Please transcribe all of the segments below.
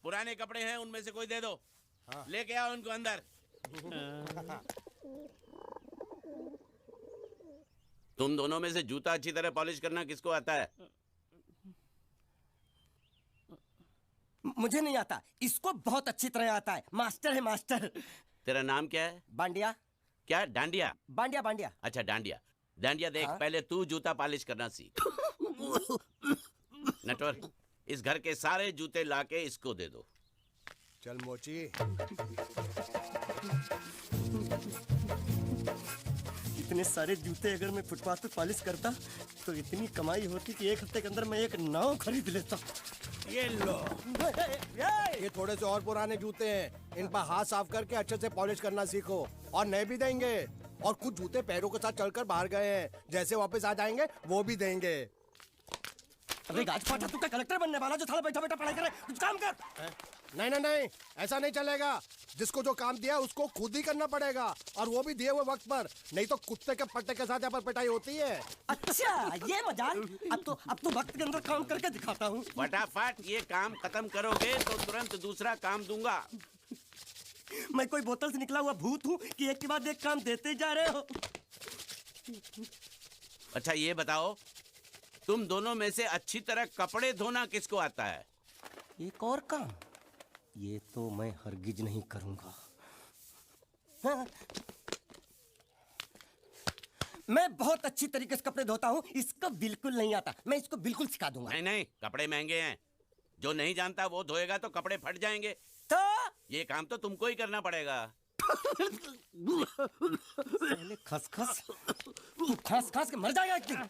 पुराने कपड़े हैं, उनमें से कोई दे दो। हाँ। लेके आओ उनको अंदर। तुम दोनों में से जूता अच्छी तरह पॉलिश करना किसको आता है? मुझे नहीं आता, इसको बहुत अच्छी तरह आता है। मास्टर है मास्टर। तेरा नाम क्या है? बांडिया। क्या? डांडिया? बांडिया बांडिया। अच्छा डांडिया। डांडिया देख, हाँ? पहले तू जूता पॉलिश करना सीख। नटवर, इस घर के सारे जूते लाके इसको दे दो। चल मोची। इतने सारे जूते अगर मैं फुटपाथ पे पॉलिश करता तो इतनी कमाई होती कि एक हफ्ते के अंदर मैं एक नाव खरीद लेता। ये लो, ये थोड़े से और पुराने जूते हैं, इन पर हाथ साफ करके अच्छे से पॉलिश करना सीखो। और नए भी देंगे, और कुछ जूते पैरों के साथ चलकर बाहर गए हैं, जैसे वापस आ जाएंगे वो भी देंगे। अबे गाज फाटा, तू क्या कलेक्टर बनने वाला जो साला बैठा बैठा पढ़ाई करे? कुछ काम कर। नहीं नहीं नहीं, ऐसा नहीं चलेगा। जिसको जो काम दिया उसको खुद ही करना पड़ेगा, और वो भी दिए हुए वक्त पर, नहीं तो कुत्ते के पट्टे के साथ यहाँ पर पिटाई होती है। अच्छा ये मजाक। अब तो वक्त के अंदर काम करके दिखाता हूँ। फटाफट ये काम खत्म करोगे तो तुरंत दूसरा काम दूंगा। मैं कोई बोतल से निकला हुआ भूत हूँ कि एक के बाद एक काम देते जा रहे हो? अच्छा ये बताओ, तुम दोनों में से अच्छी तरह कपड़े धोना किसको आता है? एक और काम, ये तो मैं हरगिज नहीं करूंगा। हाँ। मैं बहुत अच्छी तरीके से कपड़े धोता हूँ, इसको बिल्कुल नहीं आता। मैं इसको बिल्कुल सिखा दूंगा। नहीं नहीं, कपड़े महंगे हैं, जो नहीं जानता वो धोएगा तो कपड़े फट जाएंगे। तो ये काम तो तुमको ही करना पड़ेगा। पहले खसखस, तू खस खस के मर जाएगा एक दिन।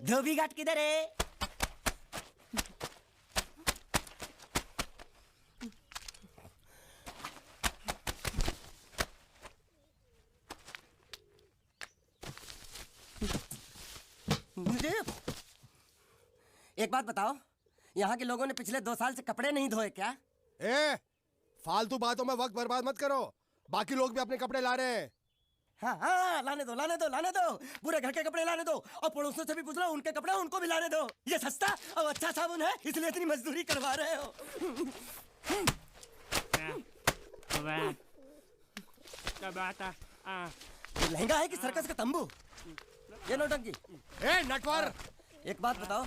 धोबी घाट किधर है? एक बात बताओ, यहाँ के लोगों ने पिछले 2 साल से कपड़े नहीं धोए क्या? फालतू बातों में वक्त बर्बाद मत करो, बाकी लोग भी अपने कपड़े ला रहे हैं। हाँ हाँ, लाने दो लाने दो लाने दो, पूरे घर के कपड़े लाने दो, और पड़ोसियों से भी पूछ लो, उनके कपड़े उनको भी लाने दो। ये सस्ता और अच्छा साबुन है, इसलिए इतनी मजदूरी करवा रहे हो। लहंगा है कि सर्कस का तंबू? ये नौटंकी। नटवर, एक बात बताओ,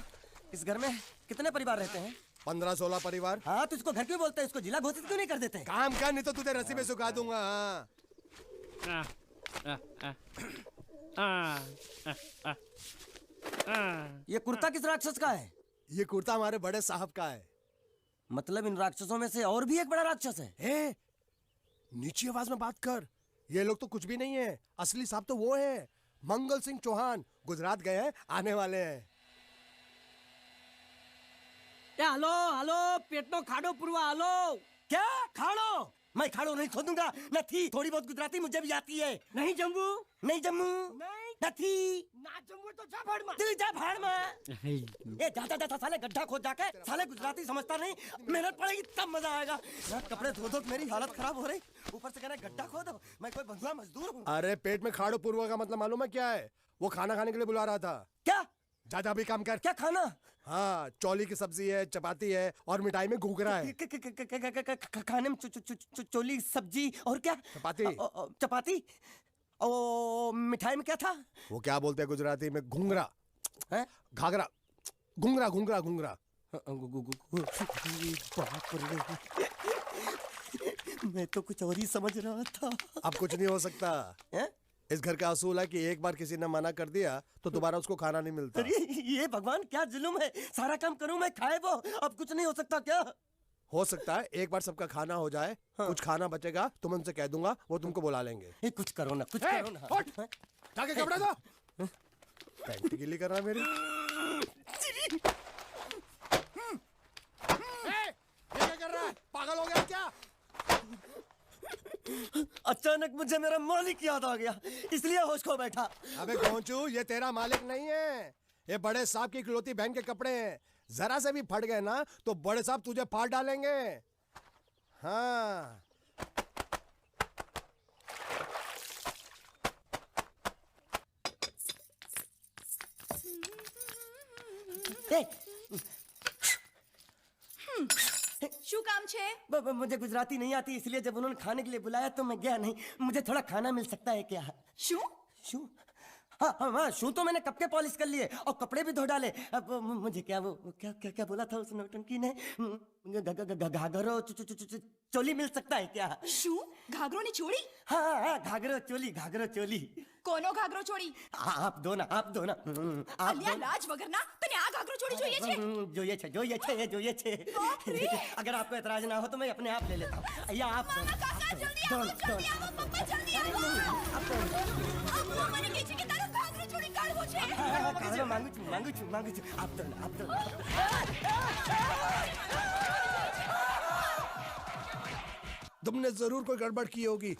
इस घर में कितने परिवार रहते हैं? 15-16 परिवार। हाँ, तो इसको घर क्यों बोलते हैं? इसको जिला घोषित क्यों नहीं कर देते? काम कर, नहीं तो तुझे रस्सी में सुखा दूंगा। ये कुर्ता किस राक्षस का है? ये कुर्ता हमारे बड़े साहब का है। मतलब इन राक्षसों में से और भी एक बड़ा राक्षस है? नीची आवाज में बात कर, ये लोग तो कुछ भी नहीं है, असली साहब तो वो है, मंगल सिंह चौहान। गुजरात गए हैं, आने वाले हैं। हेलो हेलो, पेट नो खाड़ो पुरवा। हेलो, क्या खाड़ो? मैं खाड़ो नहीं खोदूंगा। नहीं, थोड़ी बहुत गुजराती मुझे भी आती है। नहीं जम्मू, नहीं जम्मू, नहीं ना जम्मू तो जा भाड़ में। तू जा भाड़ में। ये जाता जाता साले गड्ढा खोद जाके, साले गुजराती समझता नहीं। मेहनत पड़ेगी तब मजा आएगा। यार कपड़े धो धो मेरी हालत खराब हो रही, ऊपर से कह रहे गड्ढा खोदो। मैं कोई बंधुआ मजदूर हूँ? अरे पेट में खाड़ो पुरवा का मतलब मालूम है क्या है? वो खाना खाने के लिए बुला रहा था। क्या? जा भी काम कर। क्या खाना? हाँ, चौली की सब्जी है, चपाती है, और मिठाई में घूघरा है। खाने में चोली सब्जी और क्या? चपाती। चपाती। ओ मिठाई में क्या था? वो क्या बोलते हैं गुजराती में? घूंघरा है? घाघरा, घूंघरा घूंघरा घूंघरा। बाप रे, मैं तो कुछ और ही समझ रहा था। अब कुछ नहीं हो सकता है? इस घर का असूल है कि एक बार किसी ने मना कर दिया तो दोबारा उसको खाना नहीं मिलता। अरे ये भगवान क्या जुल्म है, सारा काम करूं मैं, खाए वो। अब कुछ नहीं हो सकता क्या? हो सकता है एक बार सबका खाना हो जाए। हाँ। कुछ खाना बचेगा तो मैं उनसे कह दूंगा, वो तुमको बुला लेंगे। कुछ करो ना, कुछ करो ना। जाके कपड़े दो। पैंट गीली कर रहा है मेरी। ये क्या कर रहा है? पागल हो गया क्या? अचानक मुझे मेरा मालिक याद आ गया, इसलिए होश खो बैठा। अबे गोंचू, ये तेरा मालिक नहीं है, ये बड़े साहब की इकलौती बहन के कपड़े हैं। जरा से भी फट गए ना तो बड़े साहब तुझे फाड़ डालेंगे। हाँ, શું કામ છે? मुझे गुजराती नहीं आती, इसलिए जब उन्होंने खाने के लिए बुलाया तो मैं गया नहीं। मुझे थोड़ा खाना मिल सकता है क्या? શું? शू? हाँ हाँ हाँ, शू तो मैंने कब के पॉलिश कर लिए और कपड़े भी धो डाले। अब मुझे क्या वो क्या क्या क्या बोला था उस नौटंकी ने? घाघरो चोली मिल सकता है क्या? શું? ઘાઘરોની ચોળી? हाँ हाँ, घाघरो चोली। કોનો ઘાઘરો ચોળી? आप दो ना आप दो। અલ્યા લાજ વગરના તને આ ઘાઘરો ચોળી જોઈએ છે? જોઈએ છે। अगर आपको एतराज ना हो तो मैं अपने आप ले लेता हूँ। या आप दो। કાકા જલ્દી આવો, જલ્દી આવો, પપ્પા જલ્દી આવો. અમ્મા મને કહે છે કે તારો ઘાઘરો ચોળી કાઢવો છે. मांगू छू। आप दो। तुमने जरूर कोई गड़बड़ की होगी,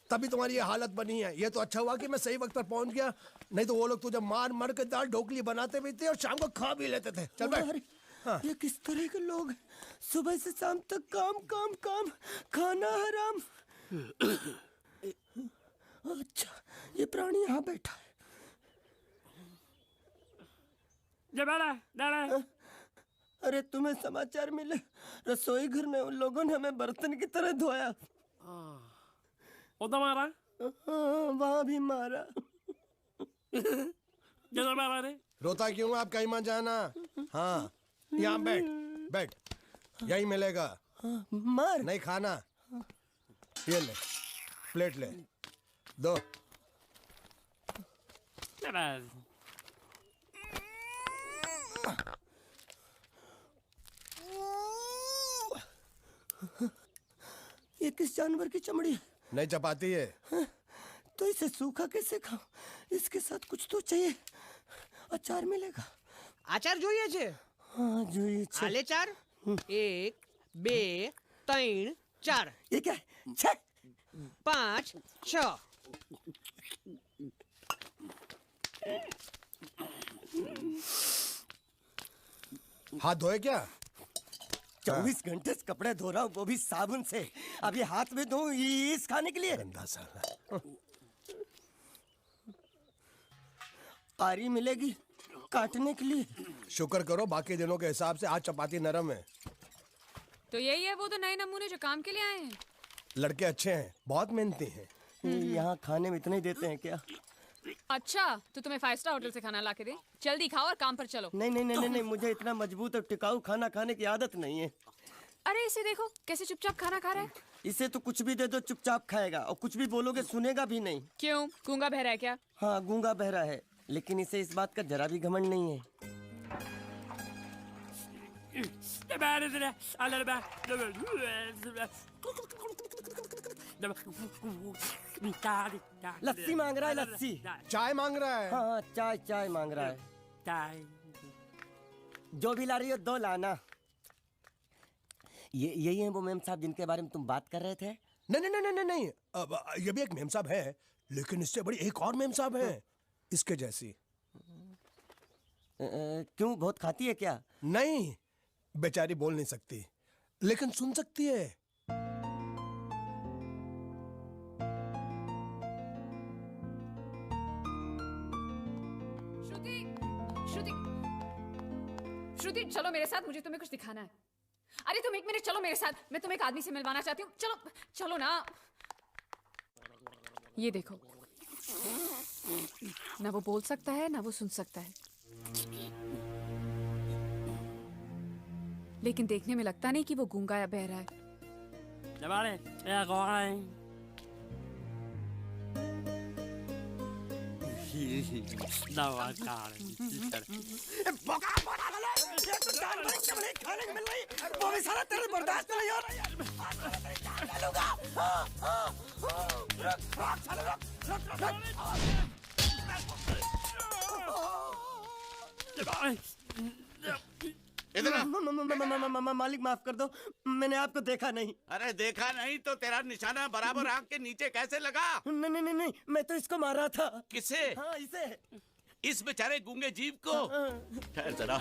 तभी तुम्हारी ये हालत बनी है। ये तो अच्छा हुआ कि मैं सही वक्त पर पहुंच गया, नहीं तो वो लोग तुझे मार के दाल ढोकली बनाते भी थे और शाम को खा भी लेते थे। चल बैठ। हाँ। ये किस तरह के लोग हैं? सुबह से शाम तक काम, खाना हराम। अच्छा, ये प्राणी यहाँ बैठा है। अरे तुम्हें समाचार मिले? रसोई घर में उन लोगों ने हमें बर्तन की तरह धोया। मारा? वहाँ भी मारा। मारा रे? रोता क्यों? आप कहीं मत जाना। हाँ, यहाँ बैठ, यही मिलेगा। मार नहीं खाना, ये ले, प्लेट ले, दो। ये किस जानवर की चमड़ी है? नहीं चपाती है। तो इसे सूखा कैसे खाऊं? इसके साथ कुछ तो चाहिए। अचार मिलेगा? આચાર જોઈએ છે? हाँ જોઈએ છે। આલે ચાર 1 2 3 4 ये क्या है? 6 5 6 हाथ धोए क्या? 24 घंटे से कपड़े धो रहा हूँ, वो भी साबुन से। अब ये हाथ में धो इस खाने के लिए? गंदा साला। आरी मिलेगी काटने के लिए? शुक्र करो बाकी दिनों के हिसाब से आज चपाती नरम है। तो यही है वो तो नए नमूने जो काम के लिए आए हैं। लड़के अच्छे हैं, बहुत मेहनती हैं। यहाँ खाने में इतना ही देते हैं क्या? अच्छा तो तुम्हें 5 स्टार होटल से खाना ला के दे? जल्दी खाओ और काम पर चलो। नहीं, मुझे इतना मजबूत और टिकाऊ खाना खाने की आदत नहीं है। अरे इसे देखो कैसे चुपचाप खाना खा रहा है। इसे तो कुछ भी दे दो चुपचाप खाएगा, और कुछ भी बोलोगे सुनेगा भी नहीं। क्यों, गूंगा बहरा है क्या? हाँ गूंगा बहरा है, लेकिन इसे इस बात का जरा भी घमंड नहीं है। लस्सी मांग रहा है, लस्सी। चाय मांग रहा है। हाँ चाय मांग रहा है। जो भी ला रही हो 2 लाना। यही है वो मेम साहब जिनके बारे में तुम बात कर रहे थे? नहीं। अब ये भी एक मेम साहब है, लेकिन इससे बड़ी एक और मेम साहब है, इसके जैसी। क्यों, बहुत खाती है क्या? नहीं, बेचारी बोल नहीं सकती, लेकिन सुन सकती है। श्रुति चलो मेरे साथ, मुझे तुम्हें कुछ दिखाना है। अरे तुम 1 मिनट चलो मेरे साथ, मैं तुम्हें एक आदमी से मिलवाना चाहती हूँ। चलो ना। ये देखो, ना वो बोल सकता है ना वो सुन सकता है, लेकिन देखने में लगता नहीं कि वो गूंगा या बहरा है। वो भी सारा तेरे बर्दाश्त नहीं हो रहा। मालिक माफ कर दो, मैंने आपको देखा नहीं। अरे देखा नहीं तो तेरा निशाना बराबर आंख के नीचे कैसे लगा? नहीं, मैं तो इसको मारा था। किसे? हाँ इसे। इस बेचारे गूंगे जीव को? ठहर जरा।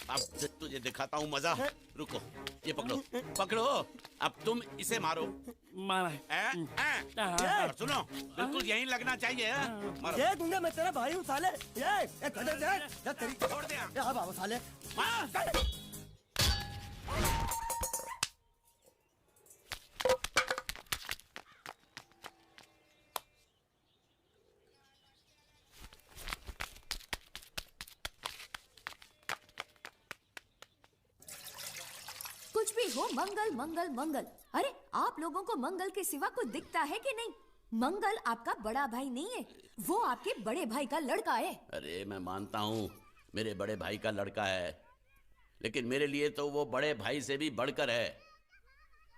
अब तुझे दिखाता हूँ मजा। रुको, ये पकड़ो पकड़ो, अब तुम इसे मारो। मारा सुनो, बिल्कुल यहीं लगना चाहिए। मारो। ये गुंडा, मैं तेरा भाई हूँ साले। ये गधे दे तेरी। छोड़ दे। हाँ बाबू साले। कुछ भी हो, मंगल मंगल मंगल। अरे आप लोगों को मंगल के सिवा कुछ दिखता है कि नहीं? मंगल आपका बड़ा भाई नहीं है, वो आपके बड़े भाई का लड़का है। अरे मैं मानता हूँ मेरे बड़े भाई का लड़का है, लेकिन मेरे लिए तो वो बड़े भाई से भी बढ़कर है।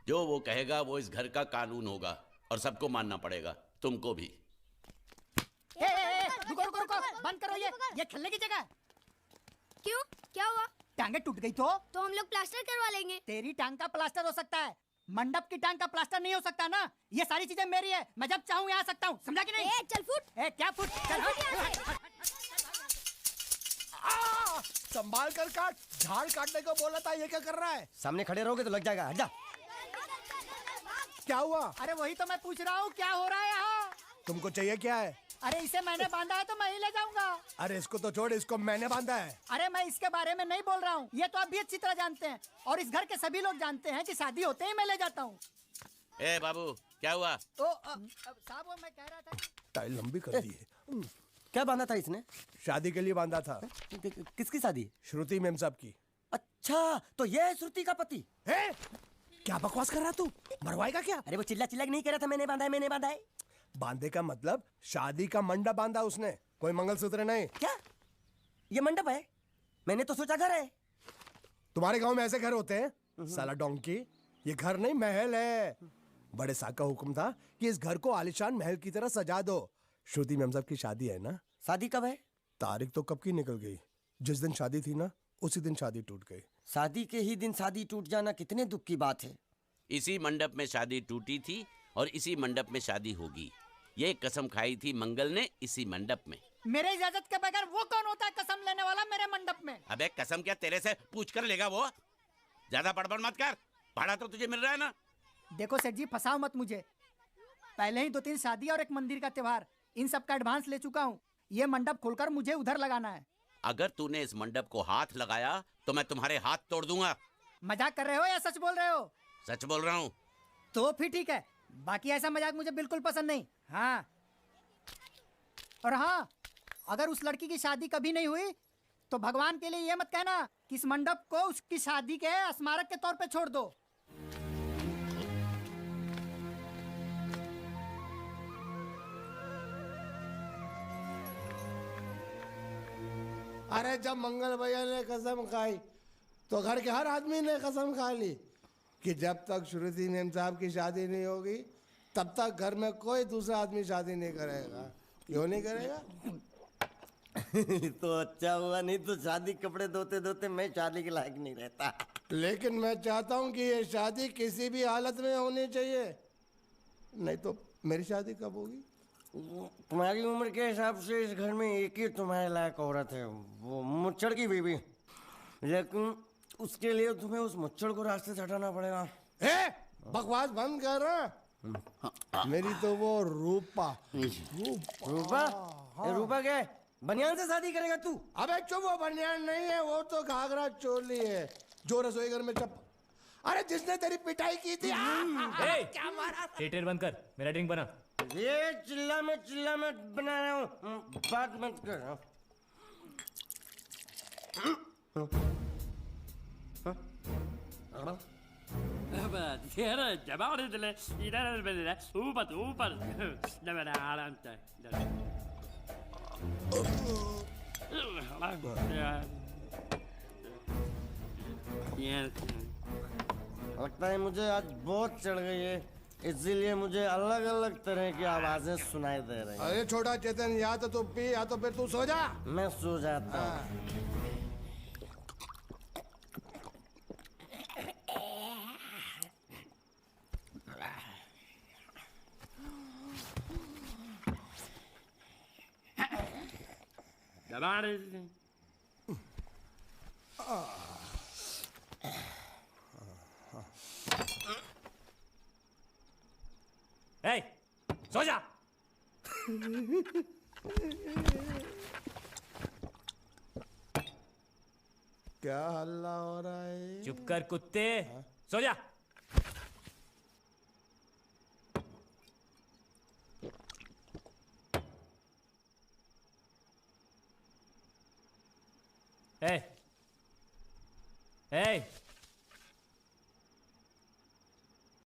जो वो कहेगा वो इस घर का कानून होगा और सबको मानना पड़ेगा, तुमको भी। रुको रुको रुको, बंद करो ये खेलने की जगह। क्यों, क्या हुआ? टांगे टूट गई तो हम लोग प्लास्टर करवा लेंगे। तेरी टांग का प्लास्टर हो सकता है, मंडप की टांग का प्लास्टर नहीं हो सकता ना। ये सारी चीजें मेरी है, मैं जब चाहूँ यहाँ आ सकता हूँ, समझा कि नहीं? चल फुट। क्या फुट? चल संभाल कर काट, झाड़ काटने को बोला था, ये क्या कर रहा है? सामने खड़े रहोगे तो लग जाएगा, हट जा। क्या हुआ? अरे वही तो मैं पूछ रहा हूँ, क्या हो रहा है यहाँ? तुमको चाहिए क्या है? अरे इसे मैंने बांधा है तो मैं ही ले जाऊंगा। अरे इसको तो छोड़, इसको मैंने बांधा है। अरे मैं इसके बारे में नहीं बोल रहा हूँ, ये तो आप भी अच्छी तरह जानते हैं और इस घर के सभी लोग जानते हैं कि शादी होते ही मैं ले जाता हूँ। ए बाबू, क्या हुआ? तो साहब वो मैं कह रहा था टाइल लंबी कर दी है। क्या बांधा था इसने? शादी के लिए बांधा था। किसकी शादी? श्रुति मेम साहब की। अच्छा, तो ये है श्रुति का पति? है? क्या बकवास कर रहा तू? मरवाएगा क्या? अरे वो चिल्ला चिल्ला के नहीं कह रहा था मैंने बांधा है, मैंने बांधा है। बांधे का मतलब शादी का मंडप बांधा उसने, कोई मंगलसूत्र नहीं। क्या ये मंडप है? मैंने तो सोचा घर है। तुम्हारे गांव में ऐसे घर होते हैं? साला डोंकी, ये घर नहीं महल है। बड़े साहब का हुक्म था कि इस घर को आलीशान महल की तरह सजा दो। श्रुति मैम साहब की शादी है ना? शादी कब है? तारीख तो कब की निकल गई, जिस दिन शादी थी ना उसी दिन शादी टूट गई। शादी के ही दिन शादी टूट जाना कितने दुख की बात है। इसी मंडप में शादी टूटी थी और इसी मंडप में शादी होगी। ये कसम खाई थी मंगल ने इसी मंडप में। मेरे इजाजत के बगैर वो कौन होता है कसम लेने वाला मेरे मंडप में? अबे कसम क्या तेरे से पूछ कर लेगा वो? ज्यादा बड़बड़ मत कर, भाड़ा तो तुझे मिल रहा है ना। देखो सेठ जी, फंसाओ मत मुझे। पहले ही 2-3 शादी और एक मंदिर का त्योहार, इन सब का एडवांस ले चुका हूँ। ये मंडप खोलकर मुझे उधर लगाना है। अगर तूने इस मंडप को हाथ लगाया तो मैं तुम्हारे हाथ तोड़ दूंगा। मजाक कर रहे हो या सच बोल रहे हो? सच बोल रहा हूँ। तो फिर ठीक है, बाकी ऐसा मजाक मुझे बिल्कुल पसंद नहीं। हाँ, और हाँ, अगर उस लड़की की शादी कभी नहीं हुई तो भगवान के लिए ये मत कहना कि इस मंडप को उसकी शादी के स्मारक के तौर पे छोड़ दो। अरे जब मंगल भैया ने कसम खाई तो घर के हर आदमी ने कसम खा ली कि जब तक श्रुति मेम साहब की शादी नहीं होगी तब तक घर में कोई दूसरा आदमी शादी नहीं करेगा। क्यों नहीं करेगा? तो अच्छा हुआ, नहीं तो शादी कपड़े धोते धोते मैं शादी के लायक नहीं रहता। लेकिन मैं चाहता हूँ कि ये शादी किसी भी हालत में होनी चाहिए, नहीं तो मेरी शादी कब होगी? तुम्हारी उम्र के हिसाब से इस घर में एक ही तुम्हारे लायक औरत है, वो मुच्छड़ की बीवी। लेकिन उसके लिए तुम्हें उस मुच्छड़ को रास्ते से हटाना पड़ेगा। बकवास बंद कर रहा। मेरी तो वो रूपा। रूपा? रूपा क्या है? बनियान से शादी करेगा तू? अबे चुप, वो बनियान नहीं है, वो तो घाघरा चोली है जो रसोई घर में चप। अरे जिसने तेरी पिटाई की थी। क्या मारा? थिएटर बंद कर, मेरा ड्रिंक बना। ये चिल्ला में बना रहा हूँ, बात मत कर। लगता है मुझे आज बहुत चढ़ गई है, इसीलिए मुझे अलग अलग तरह की आवाजें सुनाई दे रही हैं। अरे छोटा चेतन, या तो तू पी या तो फिर तू सो जा। मैं सो जाता हूँ। दबा सो जा। क्या हल्ला हो रहा है? चुप कर कुत्ते, सो जा। ए, ए,